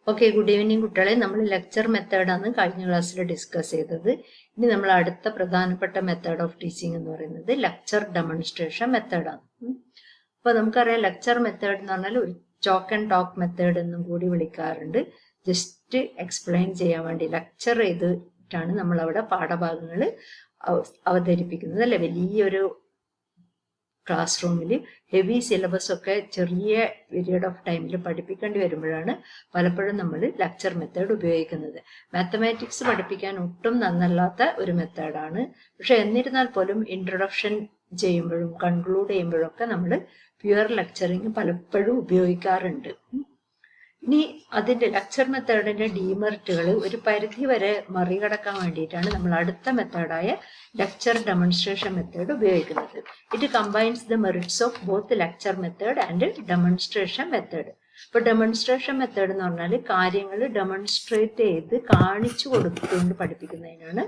Okay, good evening കുട്ടികളെ. നമ്മൾ lecture മെത്തേഡാണ് കഴിഞ്ഞ ക്ലാസ്സിൽ ഡിസ്കസ് ചെയ്തത്. ഇനി നമ്മൾ അടുത്ത പ്രധാനപ്പെട്ട മെത്തേഡ് ഓഫ് ടീച്ചിങ് എന്ന് പറയുന്നത് ലെക്ചർ ഡെമോൺസ്ട്രേഷൻ മെത്തേഡാണ്. അപ്പോൾ നമുക്കറിയാം ലെക്ചർ മെത്തേഡ് എന്ന് പറഞ്ഞാൽ ഒരു ചോക്ക് ആൻഡ് ടോക്ക് മെത്തേഡ് എന്നും കൂടി വിളിക്കാറുണ്ട്. ജസ്റ്റ് എക്സ്പ്ലെയിൻ ചെയ്യാൻ വേണ്ടി ലെക്ചർ ചെയ്തിട്ടാണ് നമ്മൾ അവിടെ പാഠഭാഗങ്ങൾ അവതരിപ്പിക്കുന്നത് അല്ലെ. വലിയൊരു ക്ലാസ് റൂമിൽ ഹെവി സിലബസ് ഒക്കെ ചെറിയ പീരിയഡ് ഓഫ് ടൈമിൽ പഠിപ്പിക്കേണ്ടി വരുമ്പോഴാണ് പലപ്പോഴും നമ്മൾ ലെക്ചർ മെത്തേഡ് ഉപയോഗിക്കുന്നത്. മാത്തമാറ്റിക്സ് പഠിപ്പിക്കാൻ ഒട്ടും നന്നല്ലാത്ത ഒരു മെത്തേഡാണ്. പക്ഷെ എന്നിരുന്നാൽ പോലും ഇൻട്രൊഡക്ഷൻ ചെയ്യുമ്പോഴും കൺക്ലൂഡ് ചെയ്യുമ്പോഴും ഒക്കെ നമ്മൾ പ്യുവർ ലെക്ചറിങ് പലപ്പോഴും ഉപയോഗിക്കാറുണ്ട്. ഇനി അതിന്റെ ലെക്ചർ മെത്തേഡിന്റെ ഡീമെറിറ്റുകൾ ഒരു പരിധി വരെ മറികടക്കാൻ വേണ്ടിയിട്ടാണ് നമ്മൾ അടുത്ത മെത്തേഡായ ലെക്ചർ ഡെമോൺസ്ട്രേഷൻ മെത്തേഡ് ഉപയോഗിക്കുന്നത്. It combines the merits of both lecture method and demonstration method. ഇപ്പൊ ഡെമോൺസ്ട്രേഷൻ മെത്തേഡ് എന്ന് പറഞ്ഞാൽ കാര്യങ്ങൾ ഡെമോൺസ്ട്രേറ്റ് ചെയ്ത് കാണിച്ചു കൊടുത്തുകൊണ്ട് പഠിപ്പിക്കുന്നതിനാണ്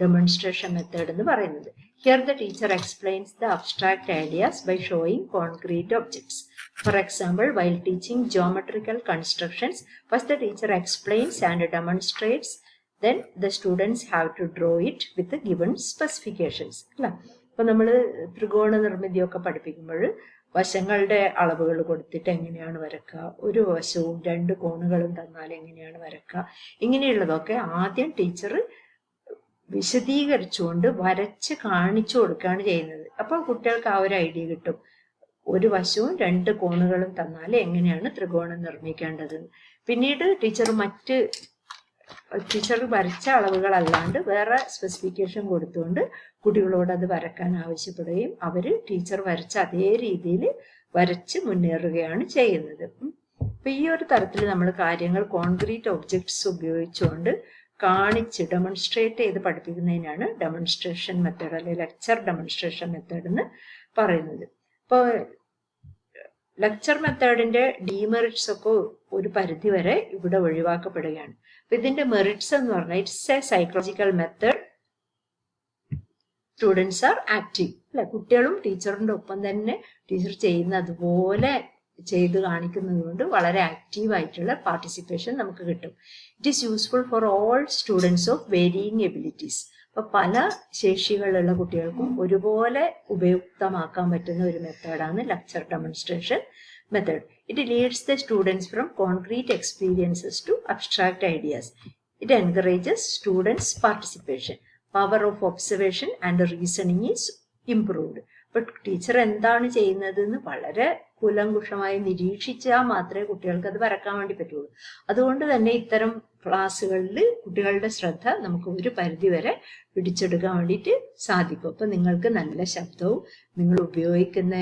ഡെമോൺസ്ട്രേഷൻ മെത്തേഡ് എന്ന് പറയുന്നത്. Here the teacher explains the abstract ideas by showing concrete objects. For example, while teaching geometrical constructions, first the teacher explains and demonstrates, then the students have to draw it with the given specifications. അപ്പോൾ നമ്മൾ ത്രികോണ നിർമ്മിതിയൊക്കെ പഠിപ്പിക്കുമ്പോൾ വശങ്ങളുടെ അളവുകൾ കൊടുത്തിട്ട് എങ്ങനെയാണ് വരക്കുക, ഒരു വശവും രണ്ട് കോണുകളും തന്നാൽ എങ്ങനെയാണ് വരക്കുക, ഇങ്ങനെയുള്ളതൊക്കെ ആദ്യം ടീച്ചർ വിശദീകരിച്ചുകൊണ്ട് വരച്ച് കാണിച്ചു കൊടുക്കുകയാണ് ചെയ്യുന്നത്. അപ്പോൾ കുട്ടികൾക്ക് ആ ഒരു ഐഡിയ കിട്ടും. ഒരു വശവും രണ്ട് കോണുകളും തന്നാൽ എങ്ങനെയാണ് ത്രികോണം നിർമ്മിക്കേണ്ടത്. പിന്നീട് ടീച്ചർ വരച്ച അളവുകളല്ലാണ്ട് വേറെ സ്പെസിഫിക്കേഷൻ കൊടുത്തുകൊണ്ട് കുട്ടികളോട് അത് വരക്കാൻ ആവശ്യപ്പെടുകയും അവര് ടീച്ചർ വരച്ച അതേ രീതിയിൽ വരച്ച് മുന്നേറുകയാണ് ചെയ്യുന്നത്. അപ്പൊ ഈ ഒരു തരത്തിൽ നമ്മൾ കാര്യങ്ങൾ കോൺക്രീറ്റ് ഒബ്ജക്ട്സ് ഉപയോഗിച്ചുകൊണ്ട് കാണിച്ച് ഡെമോൺസ്ട്രേറ്റ് ചെയ്ത് പഠിപ്പിക്കുന്നതിനാണ് ഡെമോൺസ്ട്രേഷൻ മെത്തേഡ് അല്ലെങ്കിൽ ലെക്ചർ ഡെമോൺസ്ട്രേഷൻ മെത്തേഡ് എന്ന് പറയുന്നത്. ഇപ്പോൾ ലെക്ചർ മെത്തേഡിന്റെ ഡീമെറിറ്റ്സ് ഒക്കെ ഒരു പരിധി വരെ ഇവിടെ ഒഴിവാക്കപ്പെടുകയാണ്. അപ്പൊ ഇതിന്റെ മെറിറ്റ്സ് എന്ന് പറഞ്ഞാൽ it's A psychological method, students are active അല്ലെ. കുട്ടികളും ടീച്ചറിന്റെ ഒപ്പം തന്നെ ടീച്ചർ ചെയ്യുന്ന അതുപോലെ ചെയ്ത് കാണിക്കുന്നത് കൊണ്ട് വളരെ ആക്റ്റീവ് ആയിട്ടുള്ള പാർട്ടിസിപ്പേഷൻ നമുക്ക് കിട്ടും. It is useful for all students of varying abilities. അപ്പൊ പല ശേഷികളുള്ള കുട്ടികൾക്കും ഒരുപോലെ ഉപയുക്തമാക്കാൻ പറ്റുന്ന ഒരു മെത്തേഡാണ് lecture demonstration method. It leads the students from concrete experiences to abstract ideas. It encourages students participation. Power of observation and reasoning is improved. അപ്പൊ ടീച്ചർ എന്താണ് ചെയ്യുന്നത് എന്ന് വളരെ കൂലങ്കുഷമായി നിരീക്ഷിച്ചാൽ മാത്രമേ കുട്ടികൾക്ക് അത് വരക്കാൻ വേണ്ടി പറ്റുള്ളൂ. അതുകൊണ്ട് തന്നെ ഇത്തരം ക്ലാസ്സുകളിൽ കുട്ടികളുടെ ശ്രദ്ധ നമുക്ക് ഒരു പരിധി വരെ പിടിച്ചെടുക്കാൻ വേണ്ടിയിട്ട് സാധിക്കും. അപ്പൊ നിങ്ങൾക്ക് നല്ല ശബ്ദവും നിങ്ങൾ ഉപയോഗിക്കുന്ന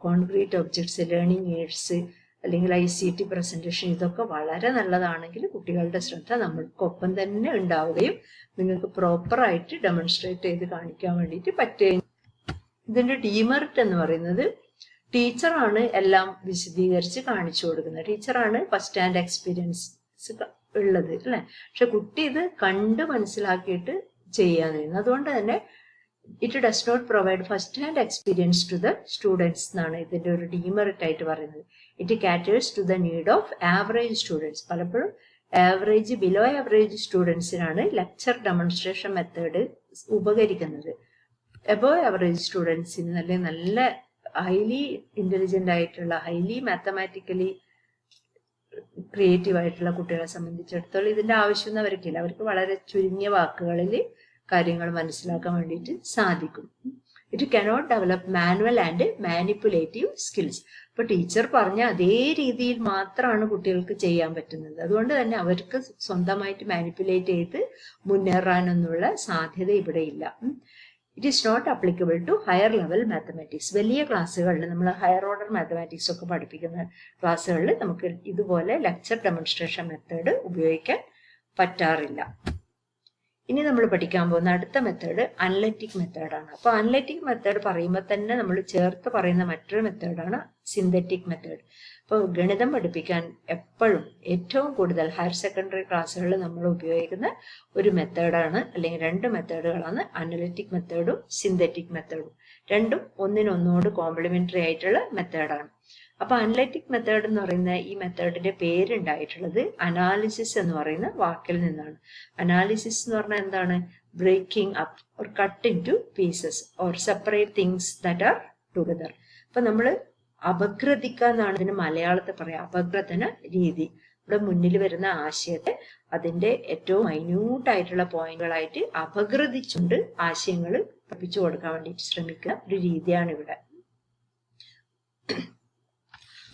കോൺക്രീറ്റ് ഒബ്ജക്ട്സ്, ലേണിംഗ് എയ്ഡ്സ് അല്ലെങ്കിൽ ICT പ്രസന്റേഷൻ ഇതൊക്കെ വളരെ നല്ലതാണെങ്കിൽ കുട്ടികളുടെ ശ്രദ്ധ നമ്മൾക്കൊപ്പം തന്നെ ഉണ്ടാവുകയും നിങ്ങൾക്ക് പ്രോപ്പറായിട്ട് ഡെമോൺസ്ട്രേറ്റ് ചെയ്ത് കാണിക്കാൻ വേണ്ടിയിട്ട് പറ്റുകയും. ഇതിന്റെ ഡീമെറിറ്റ് എന്ന് പറയുന്നത് ടീച്ചറാണ് എല്ലാം വിശദീകരിച്ച് കാണിച്ചു കൊടുക്കുന്നത്. ടീച്ചറാണ് ഫസ്റ്റ് ഹാൻഡ് എക്സ്പീരിയൻസ് ഉള്ളത് അല്ലെ. പക്ഷെ കുട്ടി ഇത് കണ്ട് മനസ്സിലാക്കിയിട്ട് ചെയ്യാൻ കഴിയുന്നു. അതുകൊണ്ട് തന്നെ it does not provide first hand experience to the students എന്നാണ് ഇതിന്റെ ഒരു ഡീമെറിറ്റ് ആയിട്ട് പറയുന്നത്. It caters to the need of average students. പലപ്പോഴും ആവറേജ്, ബിലോ ആവറേജ് സ്റ്റുഡൻസിനാണ് ലെക്ചർ ഡെമോൺസ്ട്രേഷൻ മെത്തേഡ് ഉപകരിക്കുന്നത്. എബോവ് ആവറേജ് സ്റ്റുഡൻസിന് അല്ലെങ്കിൽ നല്ല ഹൈലി ഇന്റലിജന്റ് ആയിട്ടുള്ള, ഹൈലി മാത്തമാറ്റിക്കലി ക്രിയേറ്റീവ് ആയിട്ടുള്ള കുട്ടികളെ സംബന്ധിച്ചിടത്തോളം ഇതിന്റെ ആവശ്യമൊന്നും അവർക്കില്ല. അവർക്ക് വളരെ ചുരുങ്ങിയ വാക്കുകളിൽ കാര്യങ്ങൾ മനസ്സിലാക്കാൻ വേണ്ടിയിട്ട് സാധിക്കും. It cannot develop manual and manipulative skills. ഇപ്പൊ ടീച്ചർ പറഞ്ഞ അതേ രീതിയിൽ മാത്രമാണ് കുട്ടികൾക്ക് ചെയ്യാൻ പറ്റുന്നത്. അതുകൊണ്ട് തന്നെ അവർക്ക് സ്വന്തമായിട്ട് മാനിപ്പുലേറ്റ് ചെയ്ത് മുന്നേറാനൊന്നുള്ള സാധ്യത ഇവിടെ ഇല്ല. It is not applicable to higher level mathematics. വലിയ ക്ലാസ്സുകളിൽ നമ്മൾ ഹയർ ഓർഡർ മാത്തമാറ്റിക്സ് ഒക്കെ പഠിപ്പിക്കുന്ന ക്ലാസ്സുകളിൽ നമുക്ക് ഇതുപോലെ ലെക്ചർ ഡെമോൺസ്ട്രേഷൻ മെത്തേഡ് ഉപയോഗിക്കാൻ പറ്റാറില്ല. ഇനി നമ്മൾ പഠിക്കാൻ പോകുന്ന അടുത്ത മെത്തേഡ് അനലറ്റിക് മെത്തേഡാണ്. അപ്പൊ അനലറ്റിക് മെത്തേഡ് പറയുമ്പോൾ തന്നെ നമ്മൾ ചേർത്ത് പറയുന്ന മറ്റൊരു മെത്തേഡാണ് സിന്തറ്റിക് മെത്തേഡ്. അപ്പോൾ ഗണിതം പഠിപ്പിക്കാൻ എപ്പോഴും ഏറ്റവും കൂടുതൽ ഹയർ സെക്കൻഡറി ക്ലാസ്സുകളിൽ നമ്മൾ ഉപയോഗിക്കുന്ന ഒരു മെത്തേഡാണ്, അല്ലെങ്കിൽ രണ്ട് മെത്തേഡുകളാണ് അനലറ്റിക് മെത്തേഡും സിന്തറ്റിക് മെത്തേഡും. രണ്ടും ഒന്നിനൊന്നോട് കോംപ്ലിമെന്ററി ആയിട്ടുള്ള മെത്തേഡാണ്. അപ്പൊ അനലറ്റിക് മെത്തേഡ് എന്ന് പറയുന്ന ഈ മെത്തേഡിന്റെ പേരുണ്ടായിട്ടുള്ളത് അനാലിസിസ് എന്ന് പറയുന്ന വാക്കിൽ നിന്നാണ്. അനാലിസിസ് എന്ന് പറഞ്ഞാൽ എന്താണ്? Breaking up or cut into pieces or separate things that are together. അപ്പൊ നമ്മള് അപഗ്രഥിക്കുക എന്നാണ് ഇതിന് മലയാളത്തിൽ പറയാം. അപഗ്രഥന രീതി. ഇവിടെ മുന്നിൽ വരുന്ന ആശയത്തെ അതിന്റെ ഏറ്റവും മൈന്യൂട്ടായിട്ടുള്ള പോയിന്റുകളായിട്ട് അപഗ്രഥിച്ചുകൊണ്ട് ആശയങ്ങൾ പഠിപ്പിച്ചു കൊടുക്കാൻ വേണ്ടിയിട്ട് ശ്രമിക്കുന്ന ഒരു രീതിയാണ് ഇവിടെ.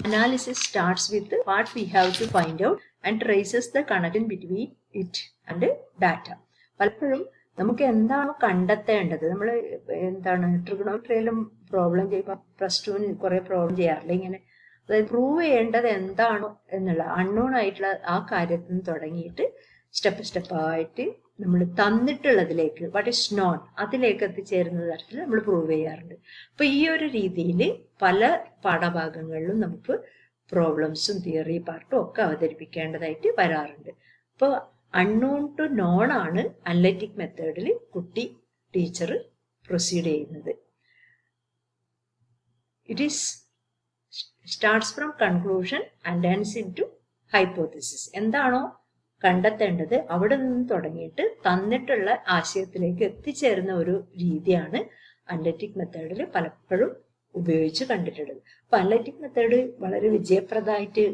Analysis starts with what we have to find out and traces the connection between it and data. പലപ്പോഴും നമുക്ക് എന്താണോ കണ്ടെത്തേണ്ടത്, നമ്മൾ എന്താണ് ട്രിഗണോമെട്രിയിലും പ്രോബ്ലം ചെയ്യുമ്പോൾ +2 കുറെ പ്രോബ്ലം ചെയ്യാറില്ല ഇങ്ങനെ, അതായത് പ്രൂവ് ചെയ്യേണ്ടത് എന്താണോ എന്നുള്ള അൺനോൺ ആയിട്ടുള്ള ആ കാര്യത്തിൽ നിന്ന് തുടങ്ങിയിട്ട് സ്റ്റെപ്പായിട്ട് നമ്മൾ തന്നിട്ടുള്ളതിലേക്ക് വാട്ട് ഈസ് നോൺ അതിലേക്ക് എത്തിച്ചേരുന്ന തരത്തിൽ നമ്മൾ പ്രൂവ് ചെയ്യാറുണ്ട്. അപ്പൊ ഈ ഒരു രീതിയിൽ പല പാഠഭാഗങ്ങളിലും നമുക്ക് പ്രോബ്ലംസും തിയറി പാർട്ടും ഒക്കെ അവതരിപ്പിക്കേണ്ടതായിട്ട് വരാറുണ്ട്. അപ്പോൾ അൺനോൺ ടു നോൺ ആണ് അനലറ്റിക് മെത്തേഡിൽ ടീച്ചർ പ്രൊസീഡ് ചെയ്യുന്നത്. It is starts from conclusion and ends into hypothesis. എന്താണോ കണ്ടെത്തേണ്ടത് അവിടെ നിന്ന് തുടങ്ങിയിട്ട് തന്നിട്ടുള്ള ആശയത്തിലേക്ക് എത്തിച്ചേരുന്ന ഒരു രീതിയാണ് അനലറ്റിക് മെത്തേഡിൽ പലപ്പോഴും ഉപയോഗിച്ച് കണ്ടിട്ടുള്ളത്. അപ്പൊ അനലറ്റിക് മെത്തേഡ് വളരെ വിജയപ്രദമായിട്ട്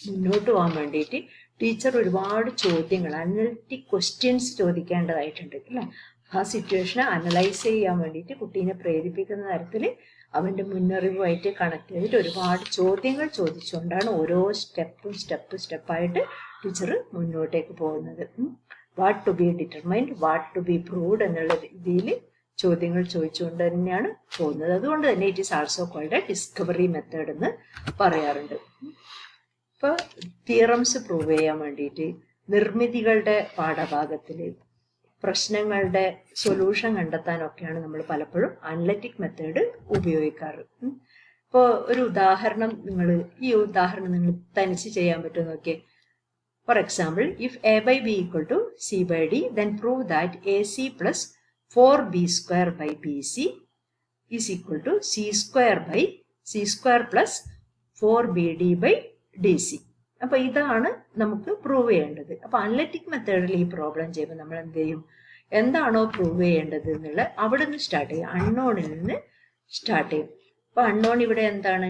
മുന്നോട്ട് പോകാൻ വേണ്ടിയിട്ട് ടീച്ചർ ഒരുപാട് ചോദ്യങ്ങൾ, അനലറ്റിക് ക്വസ്റ്റ്യൻസ് ചോദിക്കേണ്ടതായിട്ടുണ്ട് അല്ലെ. ആ സിറ്റുവേഷനെ അനലൈസ് ചെയ്യാൻ വേണ്ടിയിട്ട് കുട്ടീനെ പ്രേരിപ്പിക്കുന്ന തരത്തിൽ അവന്റെ മുന്നറിവുമായിട്ട് കണക്ട് ചെയ്തിട്ട് ഒരുപാട് ചോദ്യങ്ങൾ ചോദിച്ചുകൊണ്ടാണ് ഓരോ സ്റ്റെപ്പായിട്ട് ടീച്ചർ മുന്നോട്ടേക്ക് പോകുന്നത്. What to be determined, what to be proved എന്നുള്ള രീതിയിൽ ചോദ്യങ്ങൾ ചോദിച്ചുകൊണ്ട് തന്നെയാണ് പോകുന്നത്. അതുകൊണ്ട് തന്നെ it is also called discovery method എന്ന് പറയാറുണ്ട്. ഇപ്പൊ തിയറംസ് പ്രൂവ് ചെയ്യാൻ വേണ്ടിയിട്ട് നിർമ്മിതികളുടെ പാഠഭാഗത്തിൽ പ്രശ്നങ്ങളുടെ സൊല്യൂഷൻ കണ്ടെത്താനൊക്കെയാണ് നമ്മൾ പലപ്പോഴും അനലറ്റിക് മെത്തേഡ് ഉപയോഗിക്കാറ്. ഇപ്പോൾ ഒരു ഉദാഹരണം ഈ ഉദാഹരണം നിങ്ങൾ തനിച്ച് ചെയ്യാൻ പറ്റുമോ നോക്കിയേ. For example, if a by b equal to c by d, then prove that ac plus 4b square by bc is equal to c square plus 4bd by dc. അപ്പൊ ഇതാണ് നമുക്ക് പ്രൂവ് ചെയ്യേണ്ടത്. അപ്പൊ അനലറ്റിക് മെത്തേഡിൽ ഈ problem ചെയ്യുമ്പോൾ നമ്മൾ എന്ത് ചെയ്യും? എന്താണോ പ്രൂവ് ചെയ്യേണ്ടത് എന്നുള്ള അവിടെ നിന്ന് സ്റ്റാർട്ട് ചെയ്യും, അൺനോണിൽ നിന്ന് സ്റ്റാർട്ട് ചെയ്യും. അപ്പൊ അൺനോൺ ഇവിടെ എന്താണ്?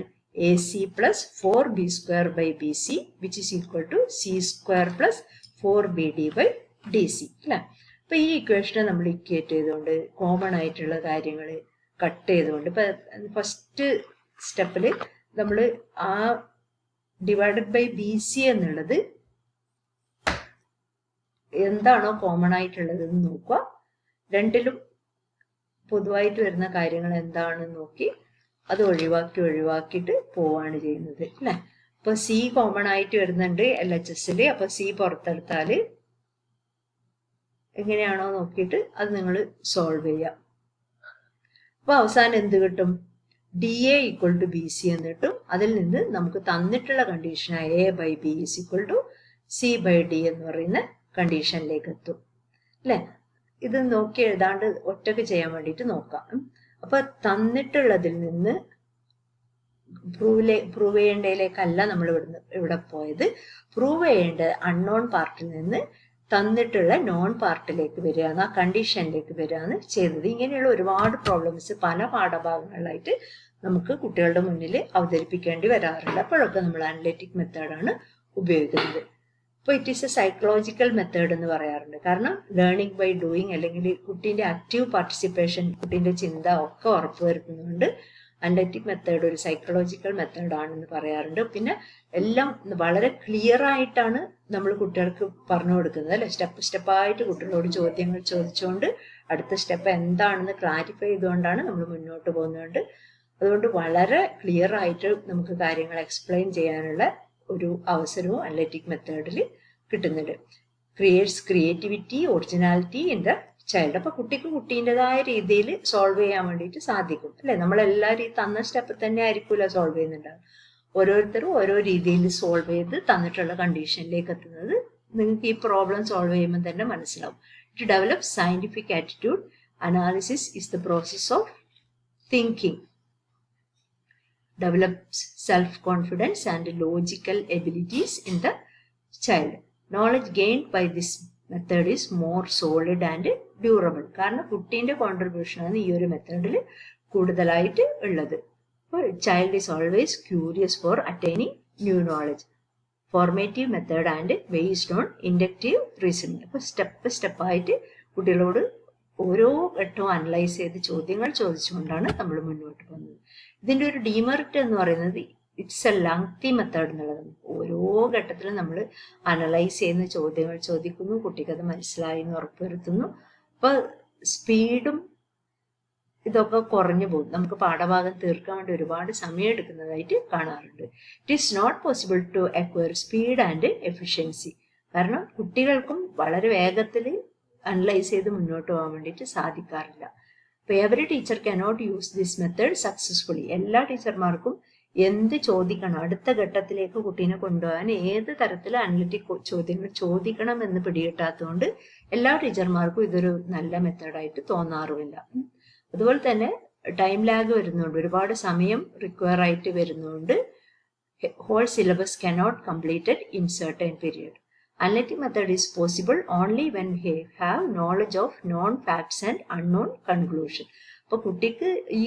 AC plus 4b square by BC which is equal to C square plus 4BD by DC അല്ലെ. അപ്പൊ ഈ ഇക്വേഷനെ നമ്മൾ ഇക്വേറ്റ് ചെയ്തുകൊണ്ട് കോമൺ ആയിട്ടുള്ള കാര്യങ്ങൾ കട്ട് ചെയ്തുകൊണ്ട് ഇപ്പൊ ഫസ്റ്റ് സ്റ്റെപ്പില് നമ്മൾ ആ ഡിവൈഡഡ് ബൈ BC എന്നുള്ളത് എന്താണോ കോമൺ ആയിട്ടുള്ളത് എന്ന് നോക്കുക. രണ്ടിലും പൊതുവായിട്ട് വരുന്ന കാര്യങ്ങൾ എന്താണെന്ന് നോക്കി അത് ഒഴിവാക്കിയിട്ട് പോവാണ് ചെയ്യുന്നത് അല്ലെ. അപ്പൊ സി കോമൺ ആയിട്ട് വരുന്നുണ്ട് LHSല്. അപ്പൊ സി പുറത്തെടുത്താല് എങ്ങനെയാണോ നോക്കിയിട്ട് അത് നിങ്ങൾ സോൾവ് ചെയ്യാം. അപ്പൊ അവസാനം എന്ത് കിട്ടും? DA ഈക്വൽ ടു BC എന്ന് കിട്ടും. അതിൽ നിന്ന് നമുക്ക് തന്നിട്ടുള്ള കണ്ടീഷനായ A by B is equal to C by D എന്ന് പറയുന്ന കണ്ടീഷനിലേക്ക് എത്തും അല്ലെ. ഇത് നോക്കി എഴുതാണ്ട് ഒറ്റക്ക് ചെയ്യാൻ വേണ്ടിയിട്ട് നോക്കാം. അപ്പൊ തന്നിട്ടുള്ളതിൽ നിന്ന് പ്രൂവ് ചെയ്യേണ്ടതിലേക്കല്ല നമ്മൾ ഇവിടെ പോയത്. പ്രൂവ് ചെയ്യേണ്ട അൺനോൺ പാർട്ടിൽ നിന്ന് തന്നിട്ടുള്ള നോൺ പാർട്ടിലേക്ക് വരികയാണ്, ആ കണ്ടീഷനിലേക്ക് വരികയാണ് ചെയ്തത്. ഇങ്ങനെയുള്ള ഒരുപാട് പ്രോബ്ലംസ് പല പാഠഭാഗങ്ങളിലായിട്ട് നമുക്ക് കുട്ടികളുടെ മുന്നിൽ അവതരിപ്പിക്കേണ്ടി വരാറുണ്ട്. അപ്പോഴൊക്കെ നമ്മൾ അനലറ്റിക് മെത്തേഡാണ് ഉപയോഗിക്കുന്നത്. അപ്പോൾ it is A psychological method എന്ന് പറയാറുണ്ട്. കാരണം ലേണിംഗ് ബൈ ഡൂയിങ് അല്ലെങ്കിൽ കുട്ടീൻ്റെ ആക്റ്റീവ് പാർട്ടിസിപ്പേഷൻ, കുട്ടീൻ്റെ ചിന്ത ഒക്കെ ഉറപ്പുവരുത്തുന്നുണ്ട്. അനലറ്റിക് മെത്തേഡ് ഒരു സൈക്കോളജിക്കൽ മെത്തേഡാണെന്ന് പറയാറുണ്ട്. പിന്നെ എല്ലാം വളരെ ക്ലിയർ ആയിട്ടാണ് നമ്മൾ കുട്ടികൾക്ക് പറഞ്ഞു കൊടുക്കുന്നത് അല്ലെ. സ്റ്റെപ്പായിട്ട് കുട്ടികളോട് ചോദ്യങ്ങൾ ചോദിച്ചുകൊണ്ട് അടുത്ത സ്റ്റെപ്പ് എന്താണെന്ന് ക്ലാരിഫൈ ചെയ്തുകൊണ്ടാണ് നമ്മൾ മുന്നോട്ട് പോകുന്നത്. അതുകൊണ്ട് വളരെ ക്ലിയർ ആയിട്ട് നമുക്ക് കാര്യങ്ങൾ എക്സ്പ്ലെയിൻ ചെയ്യാനുള്ള ഒരു അവസരവും അനലറ്റിക് മെത്തേഡിൽ കിട്ടുന്നുണ്ട്. Creates creativity, originality in the child. അപ്പൊ കുട്ടിക്ക് കുട്ടീൻ്റെതായ രീതിയിൽ സോൾവ് ചെയ്യാൻ വേണ്ടിയിട്ട് സാധിക്കും അല്ലെ. നമ്മളെല്ലാവരും ഈ തന്ന സ്റ്റെപ്പ് തന്നെ ആയിരിക്കില്ല സോൾവ് ചെയ്യുന്നുണ്ടാവും. ഓരോരുത്തരും ഓരോ രീതിയിൽ സോൾവ് ചെയ്ത് തന്നിട്ടുള്ള കണ്ടീഷനിലേക്ക് എത്തുന്നത് നിങ്ങൾക്ക് ഈ പ്രോബ്ലം സോൾവ് ചെയ്യുമ്പോൾ തന്നെ മനസ്സിലാവും. To develop scientific attitude, analysis is the process of thinking. develops self-confidence and logical abilities in the child. Knowledge gained by this method is more solid and durable. കാരണം കുട്ടീൻ്റെ കോൺട്രിബ്യൂഷൻ ആണ് ഈ ഒരു മെത്തേഡിൽ കൂടുതലായിട്ട് ഉള്ളത്. അപ്പോൾ child is always curious four attaining new knowledge. Formative method and based on inductive reasoning. അപ്പോൾ സ്റ്റെപ്പായിട്ട് കുട്ടികളോട് ഓരോ ഘട്ടവും അനലൈസ് ചെയ്ത് ചോദ്യങ്ങൾ ചോദിച്ചുകൊണ്ടാണ് നമ്മൾ മുന്നോട്ട് പോകുന്നത്. ഇതിൻ്റെ ഒരു ഡീമെറിറ്റ് എന്ന് പറയുന്നത് ഇറ്റ്സ് എ ലെങ്തി മെത്തേഡ് എന്നുള്ളതാണ്. ഓരോ ഘട്ടത്തിലും നമ്മൾ അനലൈസ് ചെയ്യുന്ന ചോദ്യങ്ങൾ ചോദിക്കുന്നു, കുട്ടിക്ക് അത് മനസ്സിലായി എന്ന് ഉറപ്പുവരുത്തുന്നു. അപ്പോൾ സ്പീഡും ഇതൊക്കെ കുറഞ്ഞു പോകും. നമുക്ക് പാഠഭാഗം തീർക്കാൻ വേണ്ടി ഒരുപാട് സമയം എടുക്കുന്നതായിട്ട് കാണാറുണ്ട്. It is not possible to acquire speed and efficiency. കാരണം കുട്ടികൾക്കും വളരെ വേഗത്തിൽ അനലൈസ് ചെയ്ത് മുന്നോട്ട് പോകാൻ വേണ്ടിയിട്ട് സാധിക്കാറില്ല. അപ്പോൾ every teacher cannot use this method successfully. എല്ലാ ടീച്ചർമാർക്കും എന്ത് ചോദിക്കണം, അടുത്ത ഘട്ടത്തിലേക്ക് കുട്ടീനെ കൊണ്ടുപോകാൻ ഏത് തരത്തിൽ അനലിറ്റിക് ചോദ്യങ്ങൾ ചോദിക്കണം എന്ന് പിടികിട്ടാത്തതുകൊണ്ട് എല്ലാ ടീച്ചർമാർക്കും ഇതൊരു നല്ല മെത്തേഡായിട്ട് തോന്നാറുമില്ല. അതുപോലെ തന്നെ ടൈം ലാഗ് വരുന്നതുകൊണ്ട്, ഒരുപാട് സമയം റിക്വയർ ആയിട്ട് വരുന്നതുകൊണ്ട് whole syllabus cannot completed in certain period. Analytic method is possible only when we have knowledge of known facts and unknown conclusion. അപ്പോൾ കുട്ടിക്ക് ഈ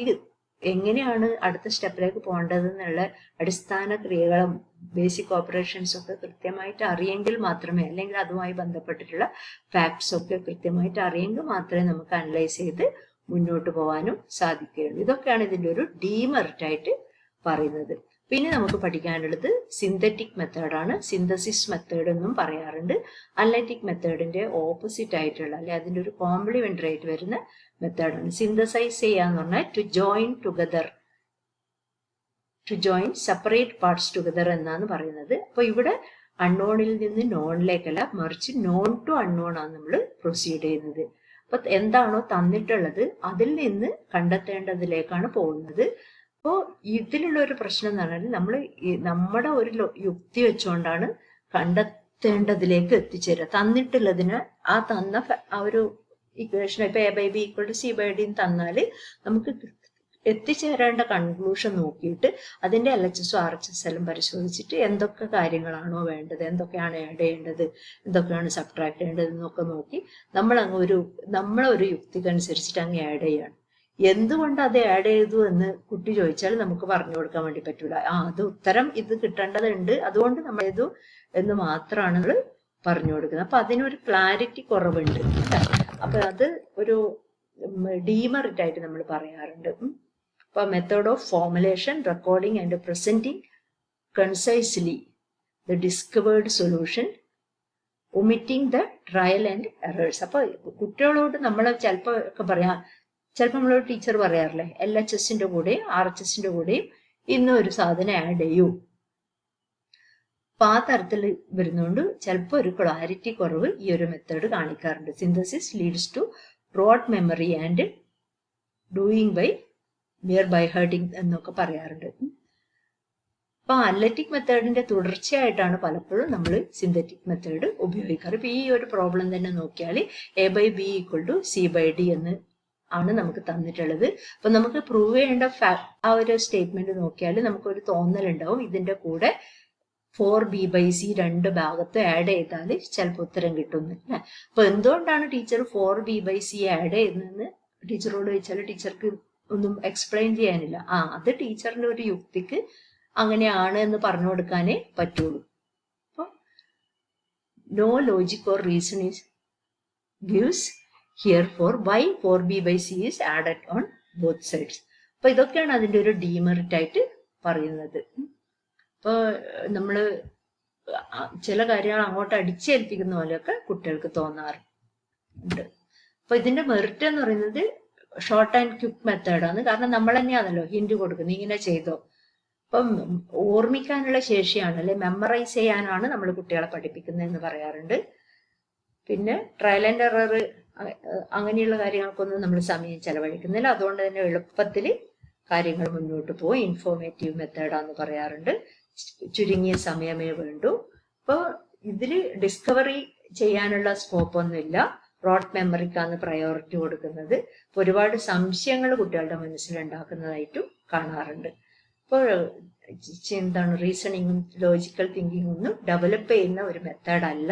എങ്ങനെയാണ് അടുത്ത സ്റ്റെപ്പിലേക്ക് പോകേണ്ടത് എന്നുള്ള അടിസ്ഥാന ക്രിയകളും ബേസിക് ഓപ്പറേഷൻസും ഒക്കെ കൃത്യമായിട്ട് അറിയെങ്കിൽ മാത്രമേ, അല്ലെങ്കിൽ അതുമായി ബന്ധപ്പെട്ടിട്ടുള്ള ഫാക്ട്സ് ഒക്കെ കൃത്യമായിട്ട് അറിയെങ്കിൽ മാത്രമേ നമുക്ക് അനലൈസ് ചെയ്ത് മുന്നോട്ട് പോകാനും സാധിക്കുകയുള്ളൂ. ഇതൊക്കെയാണ് ഇതിൻ്റെ ഒരു ഡീമെറിറ്റ് ആയിട്ട് പറയുന്നത്. പിന്നെ നമുക്ക് പഠിക്കാനുള്ളത് സിന്തറ്റിക് മെത്തേഡാണ്. സിന്തസിസ് മെത്തേഡ് എന്നും പറയാറുണ്ട്. അനലറ്റിക് മെത്തേഡിന്റെ ഓപ്പോസിറ്റ് ആയിട്ടുള്ള, അല്ലെ അതിന്റെ ഒരു കോംപ്ലിമെന്ററി ആയിട്ട് വരുന്ന മെത്തേഡാണ്. സിന്തസൈസ് ചെയ്യാന്ന് പറഞ്ഞാൽ to join separate parts together എന്നാണ് പറയുന്നത്. അപ്പൊ ഇവിടെ അൺനോണിൽ നിന്ന് നോണിലേക്കല്ല, മറിച്ച് നോൺ ടു അൺനോൺ ആണ് നമ്മൾ പ്രൊസീഡ് ചെയ്യുന്നത്. അപ്പൊ എന്താണോ തന്നിട്ടുള്ളത് അതിൽ നിന്ന് കണ്ടെത്തേണ്ടതിലേക്കാണ് പോകുന്നത്. അപ്പോൾ ഇതിലുള്ള ഒരു പ്രശ്നം എന്ന് പറഞ്ഞാൽ നമ്മുടെ ഒരു യുക്തി വെച്ചുകൊണ്ടാണ് കണ്ടെത്തേണ്ടതിലേക്ക് എത്തിച്ചേരുക. തന്നിട്ടുള്ളതിന് ആ തന്ന ആ ഒരു ഇക്വേഷൻ, ഇപ്പൊ A/B=C/D തന്നാൽ നമുക്ക് എത്തിച്ചേരേണ്ട കൺക്ലൂഷൻ നോക്കിയിട്ട് അതിന്റെ LHS RHS എല്ലാം പരിശോധിച്ചിട്ട് എന്തൊക്കെ കാര്യങ്ങളാണോ വേണ്ടത്, എന്തൊക്കെയാണ് ആഡ് ചെയ്യേണ്ടത്, എന്തൊക്കെയാണ് സബ്ട്രാക്ട് ചെയ്യേണ്ടത് എന്നൊക്കെ നോക്കി നമ്മളെ ഒരു യുക്തിക്കനുസരിച്ചിട്ട് അങ്ങ് ആഡ് ചെയ്യാണ്. എന്തുകൊണ്ട് അത് ആഡ് ചെയ്തു എന്ന് കുട്ടി ചോദിച്ചാൽ നമുക്ക് പറഞ്ഞു കൊടുക്കാൻ വേണ്ടി പറ്റൂല. അത് ഉത്തരം ഇത് കിട്ടേണ്ടതുണ്ട്, അതുകൊണ്ട് നമ്മൾ ചെയ്തു എന്ന് മാത്രമാണ് നമ്മൾ പറഞ്ഞു കൊടുക്കുന്നത്. അപ്പൊ അതിനൊരു ക്ലാരിറ്റി കുറവുണ്ട്. അപ്പൊ അത് ഒരു ഡീമെറിറ്റ് ആയിട്ട് നമ്മൾ പറയാറുണ്ട്. അപ്പൊ method of formulation, recording and presenting concisely the discovered solution, omitting the trial and errors. അപ്പൊ കുട്ടികളോട് നമ്മൾ ചിലപ്പോൾ നമ്മളൊരു ടീച്ചർ പറയാറില്ലേ, LHSന്റെ കൂടെയും RHSന്റെ കൂടെയും ഇന്നൊരു സാധനം ആഡ് ചെയ്യൂ. അപ്പൊ ആ തരത്തിൽ വരുന്നതുകൊണ്ട് ചിലപ്പോൾ ഒരു ക്ലാരിറ്റി കുറവ് ഈ ഒരു മെത്തേഡ് കാണിക്കാറുണ്ട്. Synthesis leads to rote memory and doing by mere by hearting എന്നൊക്കെ പറയാറുണ്ട്. അപ്പൊ അനലറ്റിക് മെത്തേഡിന്റെ തുടർച്ചയായിട്ടാണ് പലപ്പോഴും നമ്മൾ സിന്തറ്റിക് മെത്തേഡ് ഉപയോഗിക്കാറ്. ഇപ്പൊ ഈ ഒരു പ്രോബ്ലം തന്നെ നോക്കിയാൽ A/B=C/D എന്ന് ആണ് നമുക്ക് തന്നിട്ടുള്ളത്. അപ്പൊ നമുക്ക് പ്രൂവ് ചെയ്യേണ്ട ആ ഒരു സ്റ്റേറ്റ്മെന്റ് നോക്കിയാൽ നമുക്കൊരു തോന്നലുണ്ടാവും ഇതിന്റെ കൂടെ 4B/C രണ്ട് ഭാഗത്ത് ആഡ് ചെയ്താൽ ചിലപ്പോൾ ഉത്തരം കിട്ടുന്നു അല്ലെ. അപ്പൊ എന്തുകൊണ്ടാണ് ടീച്ചർ 4B/C ആഡ് ചെയ്യുന്നതെന്ന് ടീച്ചറോട് ചോദിച്ചാൽ ടീച്ചർക്ക് ഒന്നും എക്സ്പ്ലെയിൻ ചെയ്യാനില്ല. അത് ടീച്ചറിന്റെ ഒരു യുക്തിക്ക് അങ്ങനെയാണ് എന്ന് പറഞ്ഞു കൊടുക്കാനേ പറ്റുള്ളൂ. അപ്പൊ no logic or reason is gives here for why 4B/C is added on both sides. അപ്പൊ ഇതൊക്കെയാണ് അതിന്റെ ഒരു ഡീമെറിറ്റ് ആയിട്ട് പറയുന്നത്. ഇപ്പൊ നമ്മള് ചില കാര്യങ്ങൾ അങ്ങോട്ട് അടിച്ചേൽപ്പിക്കുന്ന പോലെയൊക്കെ കുട്ടികൾക്ക് തോന്നാറുണ്ട്. അപ്പൊ ഇതിന്റെ മെറിറ്റ് എന്ന് പറയുന്നത് ഷോർട്ട് ആൻഡ് ക്വിക്ക് മെത്തേഡാണ്. കാരണം നമ്മൾ തന്നെയാണല്ലോ ഹിന്റ് കൊടുക്കുന്നത്, ഇങ്ങനെ ചെയ്തോ. അപ്പം ഓർമ്മിക്കാനുള്ള ശേഷിയാണ്, അല്ലെ മെമ്മറൈസ് ചെയ്യാനാണ് നമ്മൾ കുട്ടികളെ പഠിപ്പിക്കുന്നത് എന്ന് പറയാറുണ്ട്. പിന്നെ ട്രയൽ ആൻഡ് എറർ അങ്ങനെയുള്ള കാര്യങ്ങൾക്കൊന്നും നമ്മൾ സമയം ചെലവഴിക്കുന്നില്ല. അതുകൊണ്ട് തന്നെ എളുപ്പത്തിൽ കാര്യങ്ങൾ മുന്നോട്ട് പോകും. ഇൻഫോർമേറ്റീവ് മെത്തേഡാന്ന് പറയാറുണ്ട്. ചുരുങ്ങിയ സമയമേ വേണ്ടൂ. അപ്പോൾ ഇതിൽ ഡിസ്കവറി ചെയ്യാനുള്ള സ്കോപ്പ് ഒന്നുമില്ല. റോട്ട് മെമ്മറിക്കാണ് പ്രയോറിറ്റി കൊടുക്കുന്നത്. ഒരുപാട് സംശയങ്ങൾ കുട്ടികളുടെ മനസ്സിലുണ്ടാക്കുന്നതായിട്ടും കാണാറുണ്ട്. ഇപ്പോൾ എന്താണ് റീസണിങ്ങും ലോജിക്കൽ തിങ്കിങ്ങും ഒന്നും ഡെവലപ്പ് ചെയ്യുന്ന ഒരു മെത്തേഡ് അല്ല